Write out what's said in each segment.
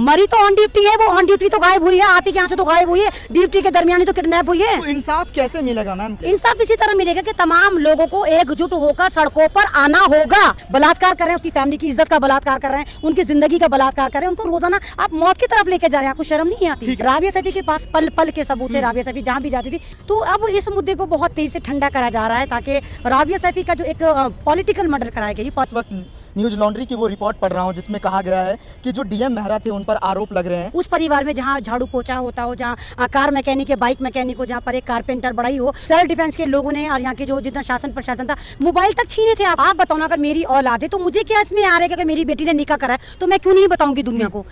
मरी तो on duty है, वो ऑन ड्यूटी तो गायब हुई है, आप ही के यहाँ से तो गायब हुई है, ड्यूटी के दरमियान तो किडनैप हुई है। तो इंसाफ कैसे मिलेगा मैम? इंसाफ इसी तरह मिलेगा कि तमाम लोगों को एकजुट होकर सड़कों पर आना होगा। बलात्कार कर रहे हैं, उसकी फैमिली की इज्जत का बलात्कार कर रहे हैं, उनकी जिंदगी का बलात्कार कर रहे हैं, उनको रोजाना आप मौत की तरफ लेके जा रहे हैं, आपको शर्म नहीं आती? राबिया सैफी के पास पल पल के सबूत है, राबिया सैफी जहाँ भी जाती थी। तो अब इस मुद्दे को बहुत तेजी से ठंडा करा जा रहा है ताकि राबिया सैफी का जो एक पॉलिटिकल मर्डर कराया गया। इस वक्त न्यूज लॉन्ड्री की वो रिपोर्ट पढ़ रहा हूँ जिसमें कहा गया है कि जो डीएम मेहरा थे उन पर आरोप लग रहे हैं। उस परिवार में जहाँ झाड़ू पोछा होता हो, जहाँ कार मैकेनिक या बाइक मैकेनिक हो, जहाँ पर एक कारपेंटर बड़ा ही हो, सेल्फ डिफेंस के लोगों ने और यहाँ के जो जितना शासन प्रशासन था, मोबाइल तक छीने थे। आप बताओ ना, अगर मेरी औलाद है तो मुझे क्या इसमें आ रहा है कि मेरी बेटी ने निकाह करा है तो मैं क्यों नहीं बताऊंगी दुनिया को।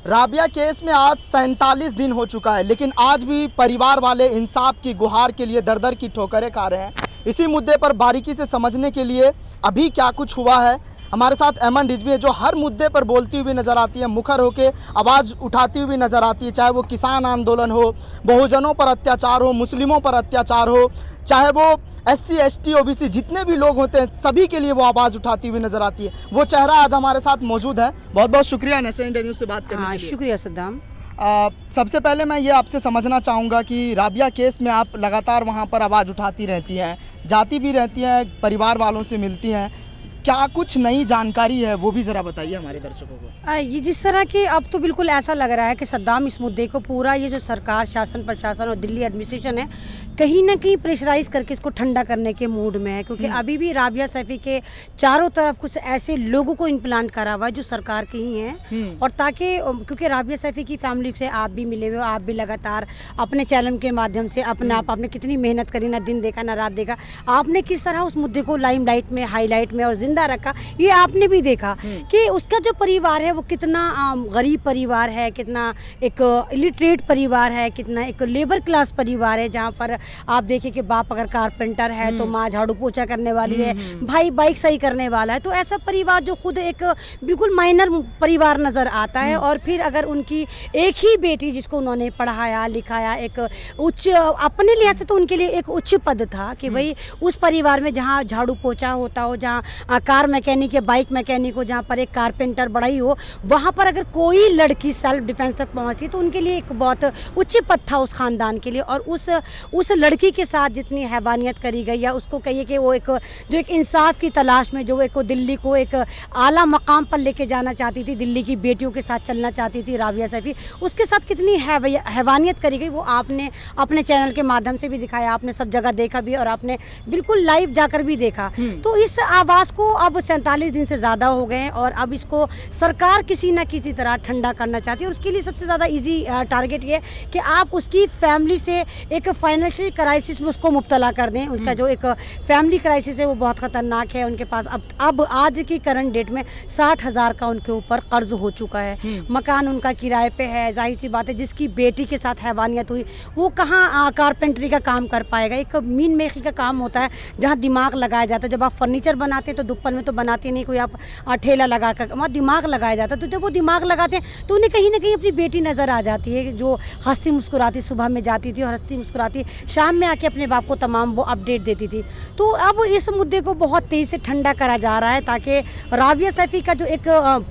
राबिया केस में आज 47 दिन हो चुका है, लेकिन आज भी परिवार वाले इंसाफ की गुहार के लिए दर दर की ठोकरें खा रहे हैं। इसी मुद्दे पर बारीकी से समझने के लिए अभी क्या कुछ हुआ है, हमारे साथ एमन रिजवी है जो हर मुद्दे पर बोलती हुई नज़र आती है, मुखर होकर आवाज़ उठाती हुई नज़र आती है। चाहे वो किसान आंदोलन हो, बहुजनों पर अत्याचार हो, मुस्लिमों पर अत्याचार हो, चाहे वो SC ST OBC जितने भी लोग होते हैं, सभी के लिए वो आवाज़ उठाती हुई नज़र आती है। वो चेहरा आज हमारे साथ मौजूद है। बहुत बहुत शुक्रिया नेशनल इंडिया न्यूज़ से बात करने के लिए। शुक्रिया सद्दाम। सबसे पहले मैं ये आपसे समझना चाहूँगा कि राबिया केस में आप लगातार वहाँ पर आवाज़ उठाती रहती हैं, जाती भी रहती हैं, परिवार वालों से मिलती हैं, क्या कुछ नई जानकारी है वो भी ज़रा बताइए हमारे दर्शकों को। ये जिस तरह की अब तो बिल्कुल ऐसा लग रहा है कि सद्दाम इस मुद्दे को पूरा ये जो सरकार, शासन प्रशासन और दिल्ली एडमिनिस्ट्रेशन है कहीं ना कहीं प्रेशराइज करके इसको ठंडा करने के मूड में है, क्योंकि अभी भी राबिया सैफी के चारों तरफ कुछ ऐसे लोगों को इम्प्लांट करा हुआ है जो सरकार के ही हैं। और ताकि क्योंकि राबिया सैफी की फैमिली से आप भी मिले हुए हो, आप भी लगातार अपने चैनल के माध्यम से अपने आपने कितनी मेहनत करी, ना दिन देखा ना रात देखा, आपने किस तरह उस मुद्दे को लाइमलाइट में, हाईलाइट में और जिंदा रखा, ये आपने भी देखा कि उसका जो परिवार है वो कितना गरीब परिवार है, कितना एक इलिटरेट परिवार है, कितना एक लेबर क्लास परिवार है, जहाँ पर आप देखिए कि बाप अगर कारपेंटर है तो माँ झाड़ू पोछा करने वाली है, भाई बाइक सही करने वाला है। तो ऐसा परिवार जो खुद एक बिल्कुल माइनर परिवार नज़र आता है, और फिर अगर उनकी एक ही बेटी जिसको उन्होंने पढ़ाया लिखाया, एक उच्च अपने लिहाज से तो उनके लिए एक उच्च पद था कि भाई उस परिवार में जहाँ झाड़ू पोछा होता हो, जहाँ कार मैकेनिक या बाइक मैकेनिक हो, जहाँ पर एक कारपेंटर बड़ा ही हो, वहाँ पर अगर कोई लड़की सेल्फ डिफेंस तक पहुँचती तो उनके लिए एक बहुत उच्च पद था उस खानदान के लिए। और उस लड़की के साथ जितनी हैवानियत करी गई, या उसको कहिए कि वो एक जो एक इंसाफ की तलाश में जो एक दिल्ली को एक आला मकाम पर लेके जाना चाहती थी, दिल्ली की बेटियों के साथ चलना चाहती थी राबिया सैफी, उसके साथ कितनी हैवानियत करी गई वो आपने अपने चैनल के माध्यम से भी दिखाया, आपने सब जगह देखा भी और आपने बिल्कुल लाइव जाकर भी देखा। तो इस आवाज़ को अब 47 दिन से ज़्यादा हो गए हैं और अब इसको सरकार किसी ना किसी तरह ठंडा करना चाहती है। और उसके लिए सबसे ज़्यादा इजी टारगेट ये कि आप उसकी फैमिली से एक फाइनेंशियल क्राइसिस में उसको मुब्तला कर दें। उनका जो एक फैमिली क्राइसिस है वो बहुत ख़तरनाक है। उनके पास अब आज की करंट डेट में 60,000 का उनके ऊपर कर्ज हो चुका है, मकान उनका किराए पे है। जाहिर सी बात है जिसकी बेटी के साथ हैवानियत हुई वो कहाँ कारपेंटरी का काम कर पाएगा। एक मीन मेखी का काम होता है जहाँ दिमाग लगाया जाता है। जब आप फर्नीचर बनाते हैं तो दुक्कन में तो बनाते नहीं, कोई आप ठेला लगा कर, वहाँ दिमाग लगाया जाता है। तो जब वो दिमाग लगाते हैं तो उन्हें कहीं ना कहीं अपनी बेटी नज़र आ जाती है जो हंसती मुस्कुराती सुबह में जाती थी और हंसती मुस्कुराती शाम में आके अपने बाप को तमाम वो अपडेट देती थी। तो अब इस मुद्दे को बहुत तेज़ी से ठंडा करा जा रहा है ताकि राबिया सैफी का जो एक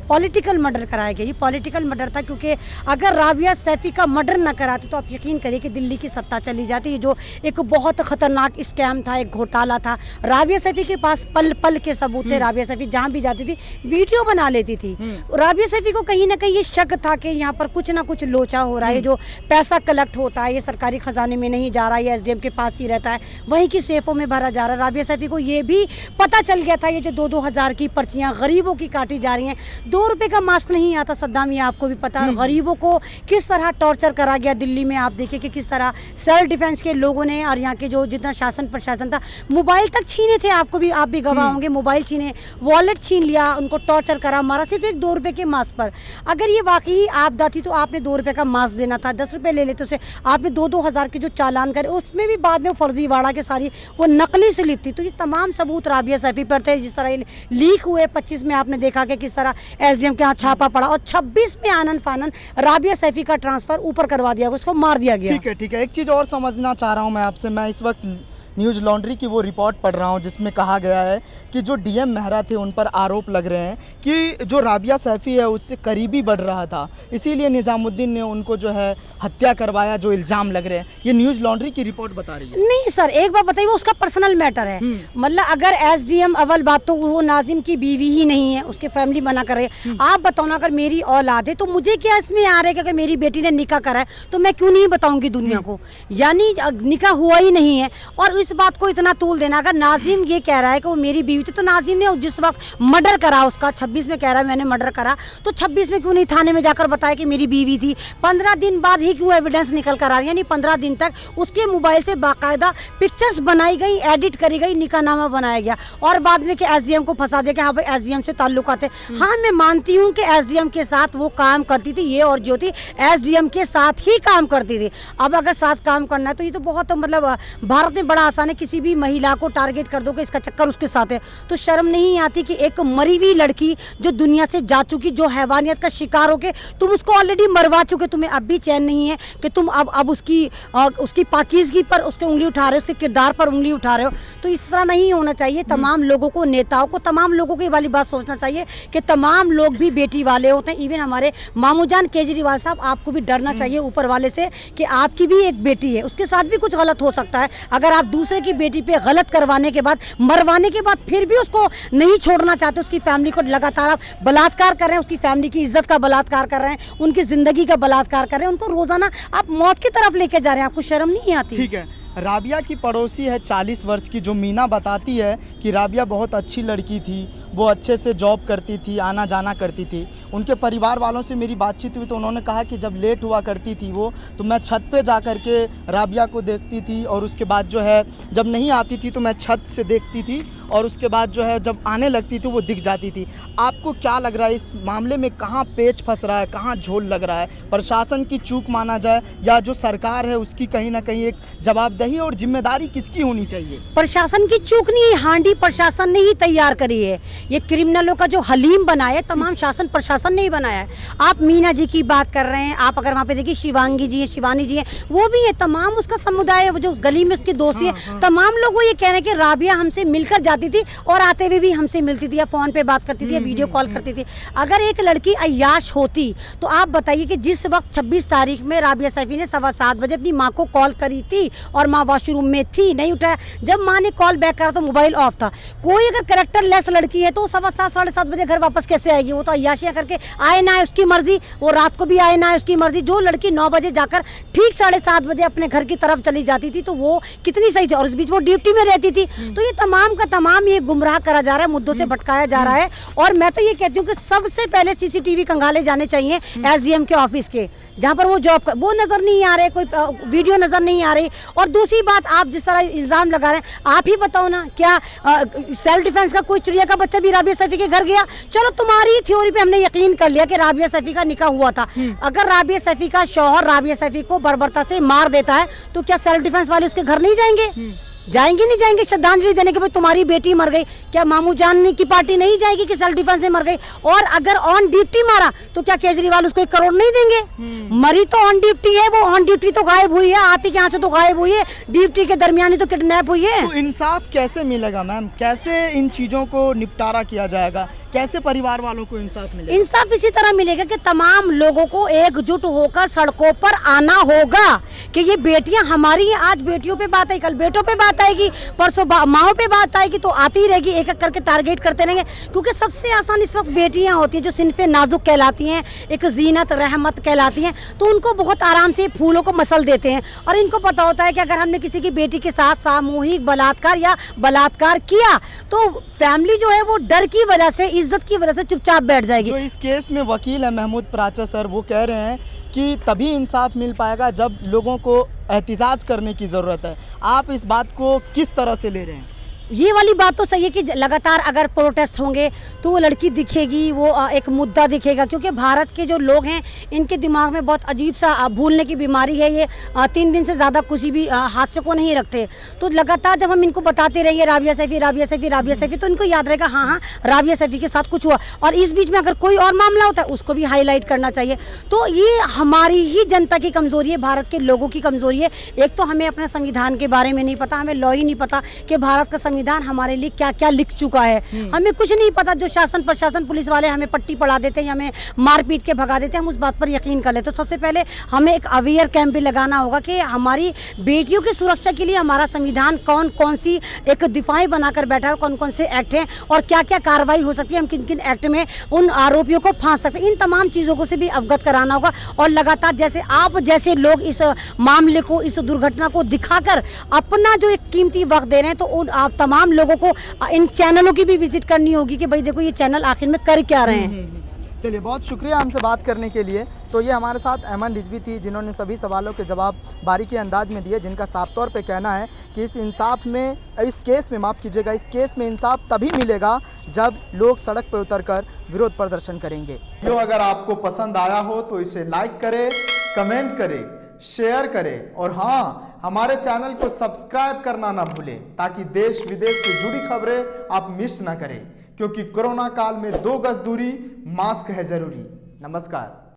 पॉलिटिकल मर्डर कराया गया, ये पॉलिटिकल मर्डर था, क्योंकि अगर राबिया सैफी का मर्डर न कराते तो आप यकीन करिए कि दिल्ली की सत्ता चली जाती। जो एक बहुत ख़तरनाक स्कैम था, एक घोटाला था, राबिया सैफी के पास पल पल के सबूत थे। राबिया सैफी जहाँ भी जाती थी वीडियो बना लेती थी। राबिया सैफी को कहीं ना कहीं ये शक था कि यहाँ पर कुछ ना कुछ लोचा हो रहा है, जो पैसा कलेक्ट होता है ये सरकारी खजाने में नहीं जा रहा है, ये SDM के पास ही रहता है, वहीं की सेफों में भरा जा रहा है। राबिया सैफी को ये भी पता चल गया था ये जो 2-2 हज़ार की पर्चियाँ गरीबों की काटी जा रही हैं। 2 रुपये का मास्क नहीं आता सद्दाम, ये आपको भी पता है। गरीबों को किस तरह टॉर्चर करा गया दिल्ली में, आप देखिए कि किस तरह सेल्फ डिफेंस के लोगों ने और यहाँ के जो जितना शासन प्रशासन था मोबाइल तक छीने थे, आप भी गवाह होंगे, मोबाइल छीने, वॉलेट छीन लिया, उनको टॉर्चर करा, मारा सिर्फ एक 2 रुपये के मास्क पर। अगर ये वाकई आपदा थी तो आपने 2 रुपये का मास्क देना था, 10 रुपये ले लेते उसे, आपने 2-2 हज़ार के जो चालान करे उसमें भी बाद में फर्जीवाड़ा के सारी वो नकली स्लिप थी। तो ये तमाम सबूत राबिया सैफी पर थे। जिस तरह लीक हुए 25 में आपने देखा कि किस तरह SDM के यहाँ छापा पड़ा और 26 में आनन फानन राबिया सैफी का ट्रांसफ़र ऊपर करवा दिया, उसको मार दिया गया। ठीक है, एक चीज़ और समझना चाह रहा हूँ मैं आपसे। मैं इस वक्त न्यूज़ लॉन्ड्री की वो रिपोर्ट पढ़ रहा हूँ जिसमें कहा गया है कि जो डीएम मेहरा थे उन पर आरोप लग रहे हैं कि जो राबिया सैफ़ी है उससे करीबी बढ़ रहा था, इसीलिए निज़ामुद्दीन ने उनको जो है हत्या करवाया, जो इल्ज़ाम लग रहे हैं। ये न्यूज़ लॉन्ड्री की रिपोर्ट बता रही है। नहीं सर, एक बात बताइए, वो उसका पर्सनल मैटर है। मतलब अगर एसडीएम अव्वल बात तो वो नाजिम की बीवी ही नहीं है, उसके फैमिली मना कर रहे हैं। आप बताओ ना, अगर मेरी औलाद है तो मुझे क्या इसमें आ रहा है कि अगर मेरी बेटी ने निकाह करा है तो मैं क्यों नहीं बताऊंगी दुनिया को? यानी निकाह हुआ ही नहीं है और इस बात को इतना तूल देना। अगर नाजिम ये कह रहा है कि वो मेरी बीवी थी, तो नाजिम ने जिस वक्त मर्डर करा उसका 26 में कह रहा है मैंने मर्डर करा, तो 26 में क्यों नहीं थाने में जाकर बताया कि मेरी बीवी थी? 15 दिन बाद ही क्यों एविडेंस निकल कर आ रही है? यानी 15 दिन तक उसके मोबाइल से बाकायदा पिक्चर्स बनाई गई, एडिट करी गई, निकाहनामा बनाया गया और बाद में कि एसडीएम को फंसा दिया कि हाँ भाई एसडीएम से ताल्लुकात है। हाँ, मैं मानती हूँ कि एसडीएम के साथ वो काम करती थी, ये और ज्योति एसडीएम के साथ ही काम करती थी। अब अगर साथ काम करना है तो ये तो बहुत मतलब भारत में बड़ा आसान है, किसी भी महिला को टारगेट कर दो कि इसका चक्कर उसके साथ है। तो शर्म नहीं आती कि एक मरी हुई लड़की जो दुनिया से जा चुकी, जो हैवानियत का शिकार हो के तुम उसको ऑलरेडी मरवा चुके, तुम्हें अब भी चैन नहीं है कि तुम अब उसकी पाकीज़गी पर उसके उंगली उठा रहे हो, उसके किरदार पर उंगली उठा रहे हो। तो इस तरह नहीं होना चाहिए। तमाम लोगों को, नेताओं को, तमाम लोगों को ये वाली बात सोचना चाहिए कि तमाम लोग भी बेटी वाले होते हैं। इवन हमारे मामूजान केजरीवाल साहब, आपको भी डरना चाहिए ऊपर वाले से कि आपकी भी एक बेटी है, उसके साथ भी कुछ गलत हो सकता है। अगर आप दूसरे की बेटी पे गलत करवाने के बाद, मरवाने के बाद फिर भी उसको नहीं छोड़ना चाहते, उसकी फैमिली को लगातार आप बलात्कार कर रहे हैं, उसकी फैमिली की इज्जत का बलात्कार कर रहे हैं, उनकी ज़िंदगी का बलात्कार कर रहे हैं, उनको रोज़ाना आप मौत की तरफ लेके जा रहे हैं, आपको शर्म नहीं आती? ठीक है, राबिया की पड़ोसी है 40 वर्ष की, जो मीना बताती है कि राबिया बहुत अच्छी लड़की थी, वो अच्छे से जॉब करती थी, आना जाना करती थी। उनके परिवार वालों से मेरी बातचीत हुई तो उन्होंने कहा कि जब लेट हुआ करती थी वो, तो मैं छत पे जा कर के राबिया को देखती थी और उसके बाद जो है जब नहीं आती थी तो मैं छत से देखती थी और उसके बाद जो है जब आने लगती थी वो दिख जाती थी। आपको क्या लग रहा है इस मामले में, कहाँ पेच फंस रहा है, कहाँ झोल लग रहा है? प्रशासन की चूक माना जाए या जो सरकार है उसकी कहीं ना कहीं एक जवाबदेही और जिम्मेदारी किसकी होनी चाहिए? प्रशासन की चूक नहीं है, हांडी प्रशासन ने ही तैयार करी है। ये क्रिमिनलों का जो हलीम बनाया है, तमाम शासन प्रशासन ने ही बनाया है। आप मीना जी की बात कर रहे हैं, आप अगर वहाँ पे देखिए शिवांगी जी हैं, शिवानी जी हैं, वो भी है, तमाम उसका समुदाय है, वो जो गली में उसकी दोस्ती है, तमाम लोग वो ये कह रहे हैं कि राबिया हमसे मिलकर जाती थी और आते हुए भी हमसे मिलती थी, या फ़ोन पे बात करती थी, या वीडियो कॉल करती थी। अगर एक लड़की अय्याश होती तो आप बताइए कि जिस वक्त 26 तारीख में राबिया सैफी ने 7:15 बजे अपनी माँ को कॉल करी थी और माँ वॉशरूम में थी, नहीं उठाया, जब माँ ने कॉल बैक करा तो मोबाइल ऑफ था। कोई अगर कैरेक्टर लेस लड़की है तो 7:15 7:30 बजे घर वापस कैसे आएगी? वो तो अय्याशियाँ करके आए ना आए उसकी मर्जी, वो रात को भी आए ना आए उसकी मर्जी। जो लड़की 9 बजे जाकर ठीक 7:30 बजे अपने घर की तरफ चली जाती थी तो वो कितनी सही थी, और इस बीच वो ड्यूटी में रहती थी। तो ये तमाम का तमाम ये गुमराह करा जा रहा है, मुद्दों से भटकाया जा रहा है। और मैं तो ये कहती हूँ कि सबसे पहले सीसीटीवी खंगाले जाने चाहिए एसडीएम के ऑफिस के, जहाँ पर वो जॉब कर, वो नजर नहीं आ रहे, कोई वीडियो नजर नहीं आ रही। और दूसरी बात, आप जिस तरह इल्जाम लगा रहे हैं, आप ही बताओ ना, क्या सेल्फ डिफेंस का कोई चिड़िया का बच्चा भी राबिया सैफी के घर गया? चलो तुम्हारी थ्योरी पे हमने यकीन कर लिया कि राबिया सैफी का निकाह हुआ था। अगर राबिया सैफी का शौहर राबिया सैफी को बर्बरता से मार देता है तो क्या सेल्फ डिफेंस वाले उसके घर नहीं जाएंगे? जाएंगे नहीं जाएंगे श्रद्धांजलि देने के? भाई तुम्हारी बेटी मर गई, क्या मामू जान की पार्टी नहीं जाएगी कि सेल्फ डिफेंस से मर गई? और अगर ऑन ड्यूटी मारा तो क्या केजरीवाल उसको 1 करोड़ नहीं देंगे? मरी तो ऑन ड्यूटी है, वो ऑन ड्यूटी तो गायब हुई है, आप ही के यहाँ से तो गायब हुई है, ड्यूटी के दरमियान ही तो किडनैप हुई है। तो इंसाफ कैसे मिलेगा मैम? कैसे इन चीज़ों को निपटारा किया जाएगा? कैसे परिवार वालों को इंसाफ मिलेगा? इंसाफ इसी तरह मिलेगा कि तमाम लोगों को एकजुट होकर सड़कों पर आना होगा कि ये बेटियां हमारी हैं। आज बेटियों पे बात आई, कल बेटों पे बात आएगी, परसों माओ पे बात आएगी, तो आती ही रहेगी, एक एक करके टारगेट करते रहेंगे। क्योंकि सबसे आसान इस वक्त बेटियां होती हैं जो सिनफे नाजुक कहलाती हैं, एक जीनत रहमत कहलाती हैं, तो उनको बहुत आराम से फूलों को मसल देते हैं। और इनको पता होता है कि अगर हमने किसी की बेटी के साथ सामूहिक बलात्कार या बलात्कार किया तो फैमिली जो है वो डर की वजह से, इज्जत की वजह से चुपचाप बैठ जाएगी। जो इस केस में वकील है महमूद प्राचा सर, वो कह रहे हैं कि तभी इंसाफ मिल पाएगा जब लोगों को एहतिजाज करने की ज़रूरत है। आप इस बात को किस तरह से ले रहे हैं? ये वाली बात तो सही है कि लगातार अगर प्रोटेस्ट होंगे तो वो लड़की दिखेगी, वो एक मुद्दा दिखेगा, क्योंकि भारत के जो लोग हैं इनके दिमाग में बहुत अजीब सा भूलने की बीमारी है। ये 3 दिन से ज़्यादा किसी भी हादसे को नहीं रखते। तो लगातार जब हम इनको बताते रहेंगे राबिया सैफी राबिया सैफी राबिया सैफी, तो इनको याद रहेगा हाँ हाँ राबिया सैफी के साथ कुछ हुआ, और इस बीच में अगर कोई और मामला होता है उसको भी हाईलाइट करना चाहिए। तो ये हमारी ही जनता की कमज़ोरी है, भारत के लोगों की कमज़ोरी है। एक तो हमें अपने संविधान के बारे में नहीं पता, हमें लॉ ही नहीं पता कि भारत का संविधान हमारे लिए क्या क्या लिख चुका है। हमें कुछ नहीं पता। जो शासन प्रशासन पुलिस वाले हमें पट्टी पढ़ा देते हैं या हमें मार पीट के भगा देते हैं, हम उस बात पर यकीन कर लेते। तो सबसे पहले हमें एक अवेयर कैंप भी लगाना होगा कि हमारी बेटियों की सुरक्षा के लिए हमारा संविधान कौन कौन सी एक दिफाई बनाकर बैठा है, कौन कौन से एक्ट हैं और क्या क्या कार्रवाई हो सकती है, हम किन किन एक्ट में उन आरोपियों को फांस सकते हैं। इन तमाम चीज़ों को से भी अवगत कराना होगा। और लगातार जैसे आप जैसे लोग इस मामले को, इस दुर्घटना को दिखाकर अपना जो एक कीमती वक्त दे रहे हैं, तो उन आप तमाम लोगों को इन चैनलों की भी विजिट करनी होगी कि भाई देखो ये चैनल आखिर में कर क्या रहे हैं। चलिए, बहुत शुक्रिया हमसे बात करने के लिए। तो ये हमारे साथ ऐमन रिजवी थी, जिन्होंने सभी सवालों के जवाब बारीकी अंदाज में दिए, जिनका साफ तौर पे कहना है कि इस इंसाफ में, इस केस में, माफ़ कीजिएगा, इस केस में इंसाफ तभी मिलेगा जब लोग सड़क पर उतरकर विरोध प्रदर्शन करेंगे। वीडियो अगर आपको पसंद आया हो तो इसे लाइक करें, कमेंट करें, शेयर करें और हाँ, हमारे चैनल को सब्सक्राइब करना ना भूलें, ताकि देश विदेश से जुड़ी खबरें आप मिस ना करें, क्योंकि कोरोना काल में 2 गज दूरी, मास्क है जरूरी। नमस्कार।